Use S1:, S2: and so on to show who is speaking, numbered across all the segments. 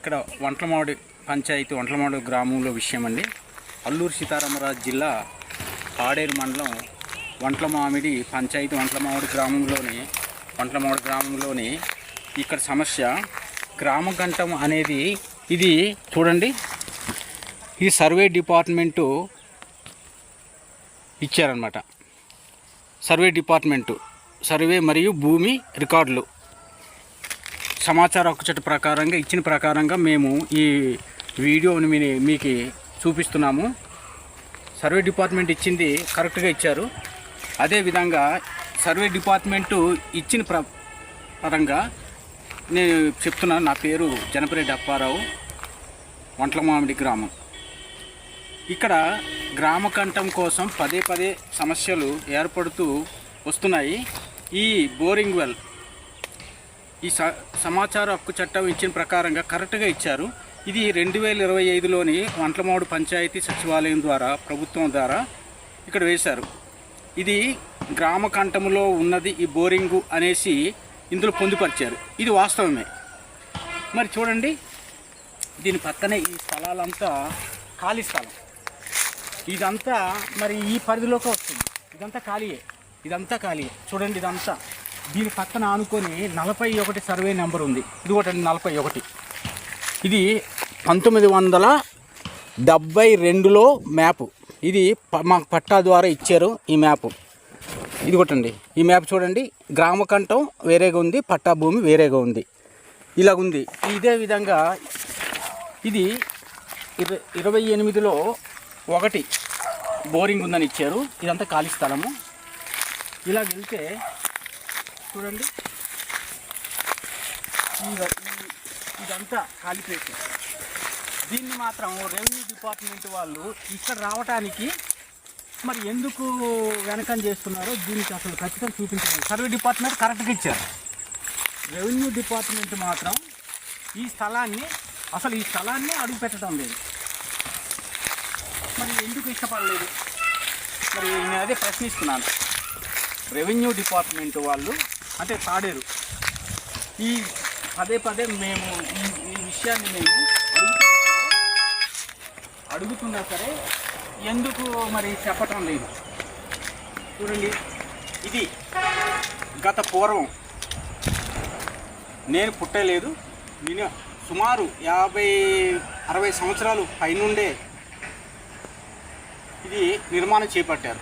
S1: ఇక్కడ వంట్లమామిడి పంచాయతీ వంట్లమామిడి గ్రామంలో విషయం అండి. అల్లూరు సీతారామరాజు జిల్లా పాడేరు మండలం వంట్లమామిడి పంచాయతీ వంట్లమామిడి గ్రామంలోని ఇక్కడ సమస్య గ్రామకంఠం అనేది ఇది చూడండి. ఈ సర్వే డిపార్ట్మెంటు ఇచ్చారనమాట. సర్వే మరియు భూమి రికార్డులు సమాచార హక్కు చట్టం ప్రకారంగా ఇచ్చిన ప్రకారంగా మేము ఈ వీడియోని మీకు చూపిస్తున్నాము. సర్వే డిపార్ట్మెంట్ ఇచ్చింది కరెక్ట్గా ఇచ్చారు. అదేవిధంగా సర్వే డిపార్ట్మెంటు ఇచ్చిన పరంగా నేను చెప్తున్నాను. నా పేరు జనపరెడ్డి అప్పారావు, వంట్లమామిడి గ్రామం. ఇక్కడ గ్రామకంఠం కోసం పదే సమస్యలు ఏర్పడుతూ వస్తున్నాయి. ఈ బోరింగ్ వెల్ ఈ సమాచార హక్కు చట్టం ఇచ్చిన ప్రకారంగా కరెక్ట్గా ఇచ్చారు. ఇది 2025లోని వంట్లమామిడి పంచాయతీ సచివాలయం ద్వారా ప్రభుత్వం ద్వారా ఇక్కడ వేశారు. ఇది గ్రామకంఠంలో ఉన్నది ఈ బోరింగు అనేసి ఇందులో పొందుపరిచారు. ఇది వాస్తవమే. మరి చూడండి, దీని పక్కనే ఈ స్థలాలంతా ఖాళీ స్థలం. ఇదంతా మరి ఈ పరిధిలోకి వస్తుంది. ఇదంతా ఖాళీయే. చూడండి, ఇదంతా దీని పక్కన ఆనుకొని 41 సర్వే నెంబర్ ఉంది. ఇది ఒకటి 41. ఇది 1972లో మ్యాపు. ఇది మాకు పట్టా ద్వారా ఇచ్చారు ఈ మ్యాపు. ఇది ఒకటండి. ఈ మ్యాప్ చూడండి, గ్రామకంఠం వేరేగా ఉంది, పట్టా భూమి వేరేగా ఉంది. ఇలాగుంది. ఇదే విధంగా ఇది 28లో 1 బోరింగ్ ఉందని ఇచ్చారు. ఇదంతా ఖాళీ స్థలము. ఇలా వెళ్తే చూడండి, ఇదంతా ఖాళీ ప్లేస్. దీన్ని మాత్రం రెవెన్యూ డిపార్ట్మెంట్ వాళ్ళు ఇక్కడ రావడానికి మరి ఎందుకు వెనకం చేస్తున్నారో దీనికి అసలు ఖచ్చితంగా చూపించారు. సర్వే డిపార్ట్మెంట్ కరెక్ట్గా ఇచ్చారు. రెవెన్యూ డిపార్ట్మెంట్ మాత్రం ఈ స్థలాన్ని అడుగు పెట్టడం లేదు. మరి ఎందుకు ఇష్టపడలేదు? మరి నేను అదే ప్రశ్నిస్తున్నాను. రెవెన్యూ డిపార్ట్మెంట్ వాళ్ళు అంటే పాడేరు ఈ పదే మేము ఈ విషయాన్ని మేము అడుగుతున్నా సరే ఎందుకు మరి చెప్పటం లేదు? చూడండి, ఇది గత పూర్వం నేను పుట్టలేదు. నేను సుమారు 50-60 సంవత్సరాలు పైనుండే ఇది నిర్మాణం చేపట్టారు.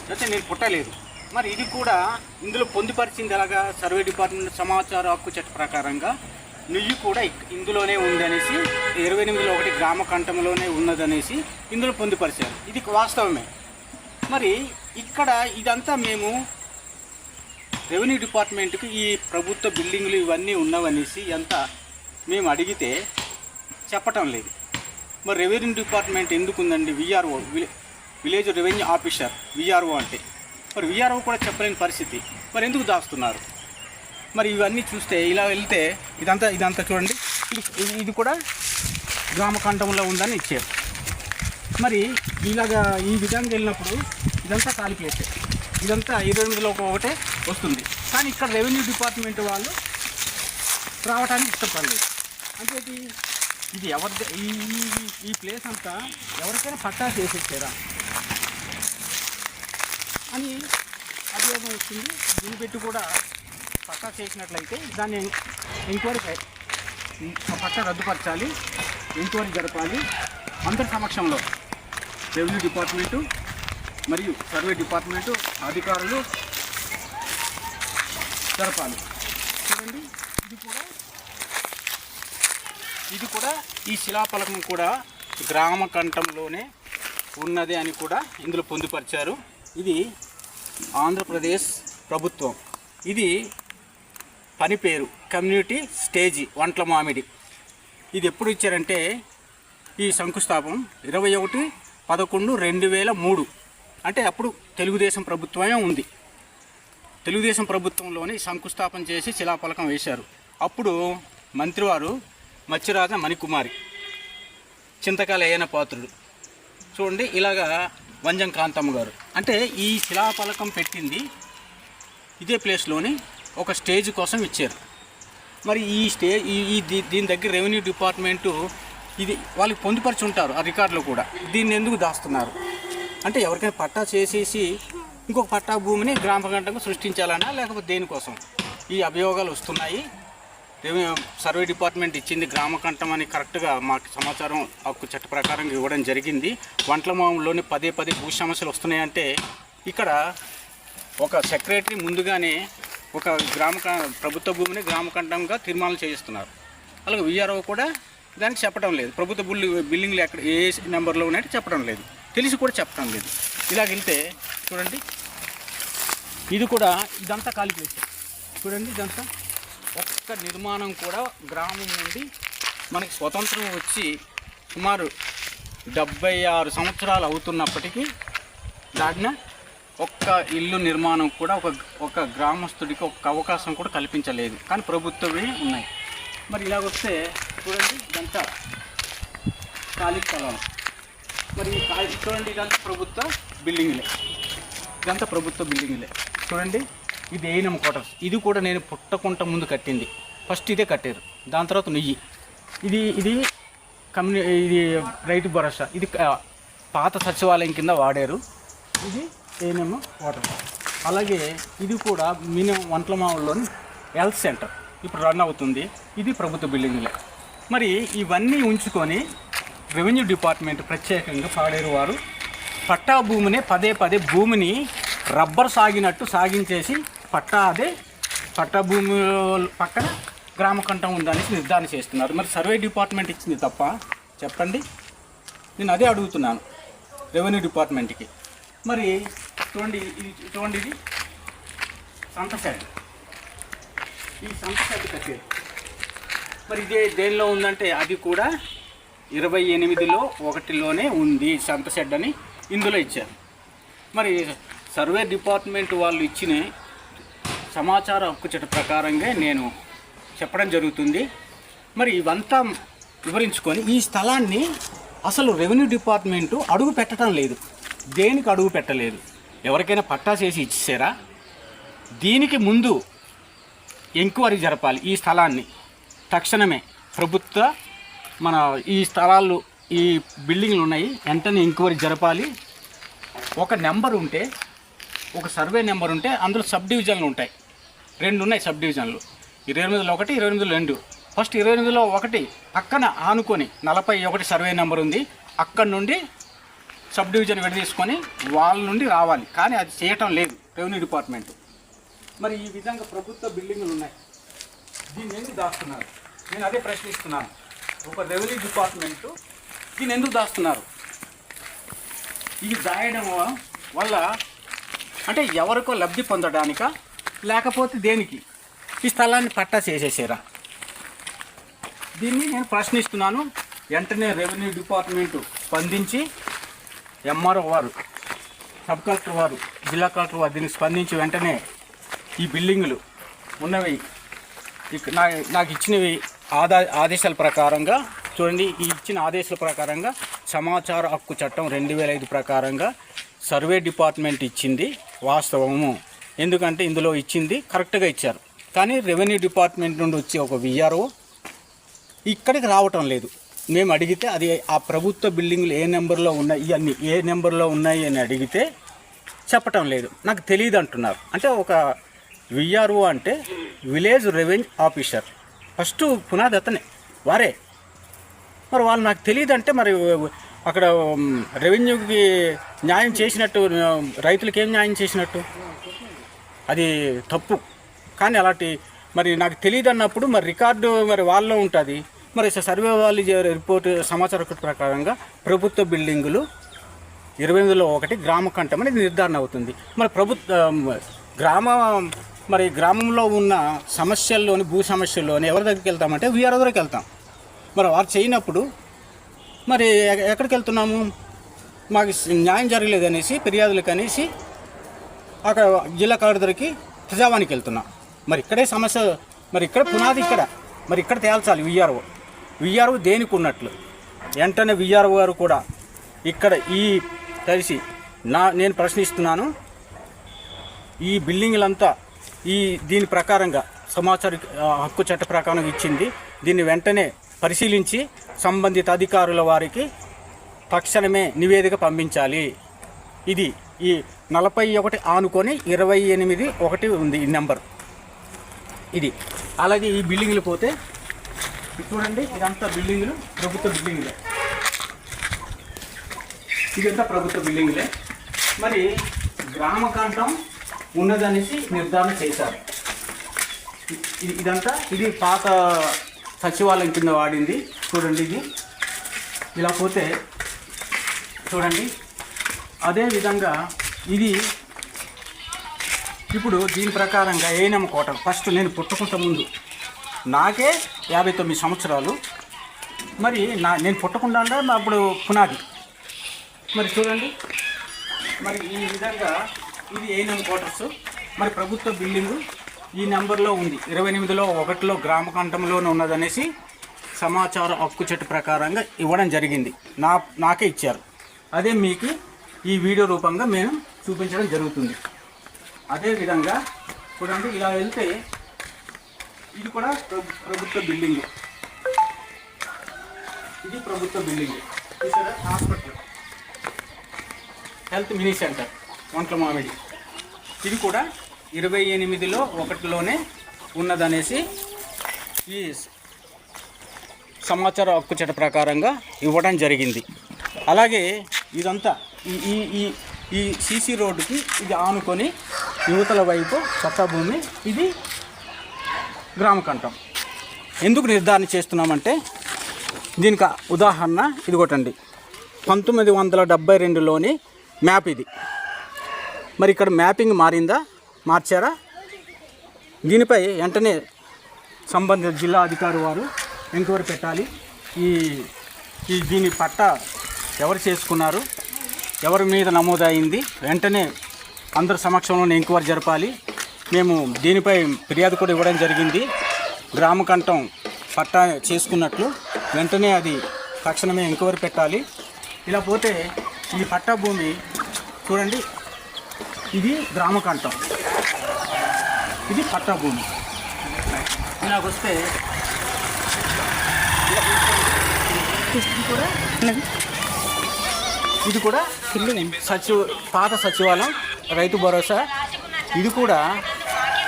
S1: అయితే నేను పుట్టలేదు. మరి ఇది కూడా ఇందులో పొందుపరిచింది ఎలాగా? సర్వే డిపార్ట్మెంట్ సమాచార హక్కు చట్ట ప్రకారంగా నుయ్యి కూడా ఇందులోనే ఉందనేసి 28లో 1 గ్రామకంఠంలోనే ఉన్నదనేసి ఇందులో పొందుపరిచారు. ఇది వాస్తవమే. మరి ఇక్కడ ఇదంతా మేము రెవెన్యూ డిపార్ట్మెంట్కి ఈ ప్రభుత్వ బిల్డింగ్లు ఇవన్నీ ఉన్నవనేసి ఎంత మేము అడిగితే చెప్పటం లేదు. మరి రెవెన్యూ డిపార్ట్మెంట్ ఎందుకు ఉందండి? VRO, village revenue officer, VRO అంటే మరి విఆర్ఓ కూడా చెప్పలేని పరిస్థితి. మరి ఎందుకు దాస్తున్నారు? మరి ఇవన్నీ చూస్తే ఇలా వెళ్తే ఇదంతా చూడండి, ఇది కూడా గ్రామకంఠంలో ఉందని ఇచ్చారు. మరి ఇలాగా ఈ విధంగా వెళ్ళినప్పుడు ఇదంతా ఖాళీ ప్లేసే. ఇదంతా 28లో 1 వస్తుంది. కానీ ఇక్కడ రెవెన్యూ డిపార్ట్మెంట్ వాళ్ళు రావడానికి ఇష్టపడలేదు. అంటే ఇది ఈ ప్లేస్ అంతా ఎవరికైనా పట్టా చేసేసారా అని అభియోగం వచ్చింది. దీన్ని పెట్టి కూడా పట్టా చేసినట్లయితే దాన్ని ఎంక్వైరీ పట్టా రద్దుపరచాలి, ఎంక్వైరీ జరపాలి. అందరి సమక్షంలో రెవెన్యూ డిపార్ట్మెంటు మరియు సర్వే డిపార్ట్మెంటు అధికారులు జరపాలి. చూడండి, ఇది కూడా ఈ శిలాఫలకం కూడా గ్రామకంఠంలోనే ఉన్నది అని కూడా ఇందులో పొందుపరిచారు. ఇది ఆంధ్రప్రదేశ్ ప్రభుత్వం. ఇది పని పేరు కమ్యూనిటీ స్టేజీ వంట్లమామిడి. ఇది ఎప్పుడు ఇచ్చారంటే ఈ శంకుస్థాపన 21/11/2003 అంటే అప్పుడు తెలుగుదేశం ప్రభుత్వమే ఉంది. తెలుగుదేశం ప్రభుత్వంలోని శంకుస్థాపన చేసి శిలాఫలకం వేశారు. అప్పుడు మంత్రివారు మత్స్యరాజ మణికుమారి, చింతకాయల అయ్యన పాత్రుడు. చూడండి, ఇలాగా వంజం కాంతమ్మ గారు. అంటే ఈ శిలాఫలకం పెట్టింది ఇదే ప్లేస్లోని ఒక స్టేజ్ కోసం ఇచ్చారు. మరి దీని దగ్గర రెవెన్యూ డిపార్ట్మెంటు ఇది వాళ్ళకి పొందుపరిచి ఉంటారు ఆ రికార్డులో కూడా. దీన్ని ఎందుకు దాస్తున్నారు అంటే ఎవరికైనా పట్టా చేసేసి ఇంకొక పట్టా భూమిని గ్రామకంటంగా సృష్టించాలన్నా లేకపోతే దేనికోసం ఈ అభియోగాలు వస్తున్నాయి. సర్వే డిపార్ట్మెంట్ ఇచ్చింది గ్రామకంఠం అని కరెక్ట్గా మాకు సమాచారం హక్కు చట్ట ప్రకారం ఇవ్వడం జరిగింది. వంటలమాములోని పదే భూ సమస్యలు వస్తున్నాయంటే ఇక్కడ ఒక సెక్రటరీ ముందుగానే ఒక ప్రభుత్వ భూమిని గ్రామకంఠంగా తీర్మానం చేయిస్తున్నారు. అలాగే విఆర్ఓ కూడా దానికి చెప్పడం లేదు. ప్రభుత్వ బిల్డింగ్లు ఎక్కడ ఏ నెంబర్లో ఉన్నాయంటే చెప్పడం లేదు, తెలిసి కూడా చెప్పడం లేదు. ఇలాగ వెళ్తే చూడండి, ఇది కూడా ఇదంతా ఖాళీ ప్లేస్ చూడండి. ఇదంతా ఒక్క నిర్మాణం కూడా గ్రామం నుండి మనకి స్వతంత్రం వచ్చి సుమారు 76 సంవత్సరాలు అవుతున్నప్పటికీ దాడిన ఒక్క ఇల్లు నిర్మాణం కూడా ఒక గ్రామస్తుడికి ఒక్క అవకాశం కూడా కల్పించలేదు. కానీ ప్రభుత్వమే ఉన్నాయి. మరి ఇలాగొస్తే చూడండి, ఇదంతా ఖాళీ స్థలం. మరి చూడండి, ఇదంతా ప్రభుత్వ బిల్డింగ్లే. చూడండి, ఇది ఏఎన్ఎం క్వార్టర్స్. ఇది కూడా నేను పుట్టకుంట ముందు కట్టింది. ఫస్ట్ ఇదే కట్టారు, దాని తర్వాత నుయ్యి. ఇది ఇది రైతు భరోసా. ఇది పాత సచివాలయం కింద వాడారు. ఇది ఏఎన్ఎం క్వార్టర్స్. అలాగే ఇది కూడా మినిమం వంటలమావుల్లోని హెల్త్ సెంటర్ ఇప్పుడు రన్ అవుతుంది. ఇది ప్రభుత్వ బిల్డింగ్లే. మరి ఇవన్నీ ఉంచుకొని రెవెన్యూ డిపార్ట్మెంట్ ప్రత్యేకంగా పాడేరు వారు పట్టా భూమిని పదే భూమిని రబ్బర్ సాగినట్టు సాగించేసి పట్టా భూమి పక్కన గ్రామకంఠం ఉందనేసి నిర్ధారణ చేస్తున్నారు. మరి సర్వే డిపార్ట్మెంట్ ఇచ్చింది తప్ప చెప్పండి? నేను అదే అడుగుతున్నాను రెవెన్యూ డిపార్ట్మెంట్కి. మరి చూడండి, ఇది సంత షెడ్. ఈ సంత షెడ్ కట్టారు. మరి ఇదే దేనిలో ఉందంటే అది కూడా 28లో 1లోనే ఉంది సంత షెడ్ అని ఇందులో ఇచ్చారు. మరి సర్వే డిపార్ట్మెంట్ వాళ్ళు ఇచ్చిన సమాచార హక్కు చట్ట ప్రకారంగా నేను చెప్పడం జరుగుతుంది. మరి ఇవంతా వివరించుకొని ఈ స్థలాన్ని అసలు రెవెన్యూ డిపార్ట్మెంటు అడుగు పెట్టడం లేదు. దేనికి అడుగు పెట్టలేదు? ఎవరికైనా పట్టా చేసి ఇచ్చేసారా? దీనికి ముందు ఎంక్వైరీ జరపాలి. ఈ స్థలాన్ని తక్షణమే ప్రభుత్వ ఈ స్థలాలు ఈ బిల్డింగ్లు ఉన్నాయి, వెంటనే ఎంక్వైరీ జరపాలి. ఒక నెంబర్ ఉంటే, ఒక సర్వే నెంబర్ ఉంటే అందులో సబ్ డివిజన్లు ఉంటాయి. 2 ఉన్నాయి సబ్ డివిజన్లు, 28లో 1, 28లో 2. ఫస్ట్ 28లో 1 పక్కన ఆనుకొని 41 సర్వే నెంబర్ ఉంది. అక్కడి నుండి సబ్ డివిజన్ విడదీసుకొని వాళ్ళ నుండి రావాలి. కానీ అది చేయటం లేదు రెవెన్యూ డిపార్ట్మెంట్. మరి ఈ విధంగా ప్రభుత్వ బిల్డింగులు ఉన్నాయి, దీన్ని ఎందుకు దాస్తున్నారు? నేను అదే ప్రశ్నిస్తున్నాను. ఒక రెవెన్యూ డిపార్ట్మెంటు దీన్ని ఎందుకు దాస్తున్నారు? ఇది దాయడం వల్ల అంటే ఎవరికో లబ్ధి పొందడానికా లేకపోతే దేనికి? ఈ స్థలాన్ని పట్టా చేసేసారా? దీన్ని నేను ప్రశ్నిస్తున్నాను. వెంటనే రెవెన్యూ డిపార్ట్మెంటు స్పందించి ఎంఆర్ఓ వారు, సబ్ కలెక్టర్ వారు, జిల్లా కలెక్టర్ వారు దీనికి స్పందించి వెంటనే ఈ బిల్డింగులు ఉన్నవి నాకు ఇచ్చినవి ఆదేశాల ప్రకారంగా చూడండి. ఈ ఇచ్చిన ఆదేశాల ప్రకారంగా సమాచార హక్కు చట్టం 2005 ప్రకారంగా సర్వే డిపార్ట్మెంట్ ఇచ్చింది వాస్తవము. ఎందుకంటే ఇందులో ఇచ్చింది కరెక్ట్గా ఇచ్చారు. కానీ రెవెన్యూ డిపార్ట్మెంట్ నుండి వచ్చి ఒక విఆర్ఓ ఇక్కడికి రావటం లేదు. మేము అడిగితే అది ఆ ప్రభుత్వ బిల్డింగ్లు ఏ నెంబర్లో ఉన్నాయి, ఇవన్నీ ఏ నెంబర్లో ఉన్నాయి అని అడిగితే చెప్పటం లేదు, నాకు తెలియదు అంటున్నారు. అంటే ఒక విఆర్ఓ అంటే విలేజ్ రెవెన్యూ ఆఫీసర్, ఫస్ట్ పునాది అతనే వారే. మరి వాళ్ళు నాకు తెలియదు అంటే మరి అక్కడ రెవెన్యూకి న్యాయం చేసినట్టు రైతులకి ఏం న్యాయం చేసినట్టు? అది తప్పు. కానీ అలాంటి మరి నాకు తెలియదు అన్నప్పుడు మరి రికార్డు మరి వాళ్ళలో ఉంటుంది. మరి సర్వే వాళ్ళు రిపోర్టు సమాచార ప్రకారంగా ప్రభుత్వ బిల్డింగులు 28లో 1 గ్రామకంఠం అనేది నిర్ధారణ అవుతుంది. మరి గ్రామంలో ఉన్న సమస్యల్లోని భూ సమస్యల్లోని ఎవరి దగ్గరికి వెళ్తామంటే వీఆర్ఓ దగ్గరికి వెళ్తాం. మరి వారు చేయనప్పుడు మరి ఎక్కడికి వెళ్తున్నాము? మాకు న్యాయం జరగలేదనేసి ఫిర్యాదులకు అనేసి అక్కడ జిల్లా కలెక్టర్ దగ్గరికి ప్రజావానికి వెళ్తున్నాం. మరి ఇక్కడే సమస్య, మరి ఇక్కడ పునాది మరి ఇక్కడ తేల్చాలి విఆర్ఓ దేనికి ఉన్నట్లు. వెంటనే విఆర్ఓ గారు కూడా ఇక్కడ తెలిసి నేను ప్రశ్నిస్తున్నాను. ఈ బిల్డింగ్లంతా దీని ప్రకారంగా సమాచార హక్కు చట్ట ప్రకారం ఇచ్చింది. దీన్ని వెంటనే పరిశీలించి సంబంధిత అధికారుల వారికి తక్షణమే నివేదిక పంపించాలి. ఇది ఈ 41 ఆనుకొని 28(1) ఉంది ఈ నెంబర్. ఇది అలాగే ఈ బిల్డింగ్లు పోతే చూడండి, ఇదంతా బిల్డింగ్లు, ప్రభుత్వ బిల్డింగ్లే. ఇదంతా ప్రభుత్వ బిల్డింగ్లే. మరి గ్రామకంఠం ఉన్నదనేసి నిర్ధారణ చేశారు. ఇదంతా ఇది పాత సచివాలయం కింద వాడింది. చూడండి, ఇది ఇలా పోతే చూడండి. అదేవిధంగా ఇది ఇప్పుడు దీని ప్రకారంగా ఏఎన్ఎం క్వార్టర్. ఫస్ట్ నేను పుట్టకుండా ముందు నాకే 59 సంవత్సరాలు. మరి నేను పుట్టకుండా అప్పుడు పునాది. మరి చూడండి, మరి ఈ విధంగా ఇది ఏఎన్ఎం క్వార్టర్స్. మరి ప్రభుత్వ బిల్డింగు ఈ నెంబర్లో ఉంది, 28(1)లో గ్రామకంఠంలోనే ఉన్నదనేసి సమాచార హక్కు చట్ట ప్రకారంగా ఇవ్వడం జరిగింది. నాకే ఇచ్చారు. అదే మీకు ఈ వీడియో రూపంగా మేము చూపించడం జరుగుతుంది. అదేవిధంగా చూడండి, ఇలా వెళ్తే ఇది కూడా ప్రభుత్వ బిల్డింగ్. ఇది ప్రభుత్వ బిల్డింగ్. ఇక్కడ హాస్పిటల్, హెల్త్ మినీ సెంటర్ వంట్ల మామిడి. ఇది కూడా 28(1)లోనే ఉన్నదనేసి ఈ సమాచార హక్కు చట్ట ప్రకారంగా ఇవ్వడం జరిగింది. అలాగే ఇదంతా ఈ సీసీ రోడ్డుకి ఇది ఆనుకొని యువతల వైపు చట్టభూమి. ఇది గ్రామకంఠం. ఎందుకు నిర్ధారణ చేస్తున్నామంటే దీనికి ఉదాహరణ ఇదిగోటండి, 1972లోని మ్యాప్ ఇది. మరి ఇక్కడ మ్యాపింగ్ మారిందా, మార్చారా? దీనిపై వెంటనే సంబంధిత జిల్లా అధికారి వారు ఎంక్వైరీ పెట్టాలి. దీని పట్ట ఎవరు చేసుకున్నారు, ఎవరి మీద నమోదైంది, వెంటనే అందరి సమక్షంలోనే ఎంక్వైరీ జరపాలి. మేము దీనిపై ఫిర్యాదు కూడా ఇవ్వడం జరిగింది. గ్రామకంఠం పట్టా చేసుకున్నట్లు వెంటనే అది తక్షణమే ఎంక్వైరీ పెట్టాలి. ఇలా పోతే ఈ పట్టా భూమి చూడండి, ఇది గ్రామకంఠం, ఇది పట్టా భూమి. ఇలాగొస్తే ఇది కూడా పాత సచివాలయం రైతు భరోసా. ఇది కూడా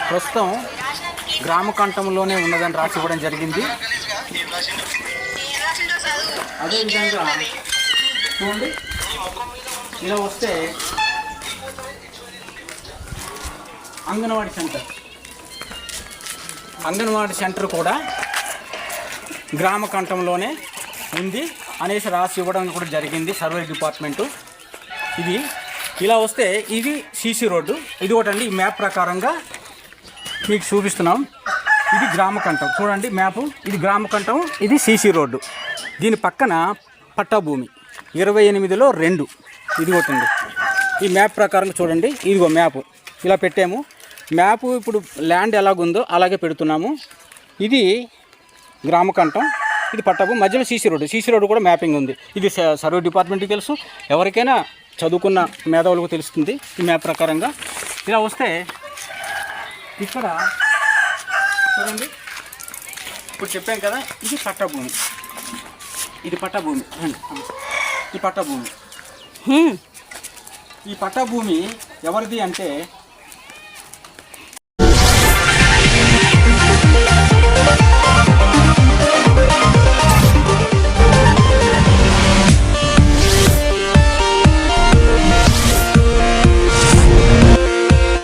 S1: ప్రస్తుతం గ్రామకంఠంలోనే ఉన్నదని రాసి ఇవ్వడం జరిగింది. అదేవిధంగా చూడండి, ఇలా వస్తే అంగన్వాడీ సెంటర్ కూడా గ్రామకంఠంలోనే ఉంది అనేసి రాసి ఇవ్వడం కూడా జరిగింది సర్వే డిపార్ట్మెంటు. ఇది ఇలా వస్తే ఇది సీసీ రోడ్డు. ఇది ఒకటండి, ఈ మ్యాప్ ప్రకారంగా మీకు చూపిస్తున్నాం. ఇది గ్రామకంఠం, చూడండి మ్యాపు. ఇది గ్రామకంఠం, ఇది సీసీ రోడ్డు. దీని పక్కన పట్టా భూమి 28(2). ఇది ఒకటండి, ఈ మ్యాప్ ప్రకారం చూడండి. ఇదిగో మ్యాపు ఇలా పెట్టాము. మ్యాపు ఇప్పుడు ల్యాండ్ ఎలాగుందో అలాగే పెడుతున్నాము. ఇది గ్రామకంఠం, ఇది పట్టాభూమి, మధ్యలో సీసీ రోడ్డు కూడా మ్యాపింగ్ ఉంది. ఇది సర్వే డిపార్ట్మెంట్కి తెలుసు, ఎవరికైనా చదువుకున్న మేధావులకు తెలుస్తుంది ఈ మ్యాప్ ప్రకారంగా. ఇలా వస్తే ఇక్కడ చూడండి, ఇప్పుడు చెప్పాం కదా, ఇది పట్టాభూమి, ఇది పట్టాభూమి, ఈ పట్టాభూమి. ఈ పట్టాభూమి ఎవరిది అంటే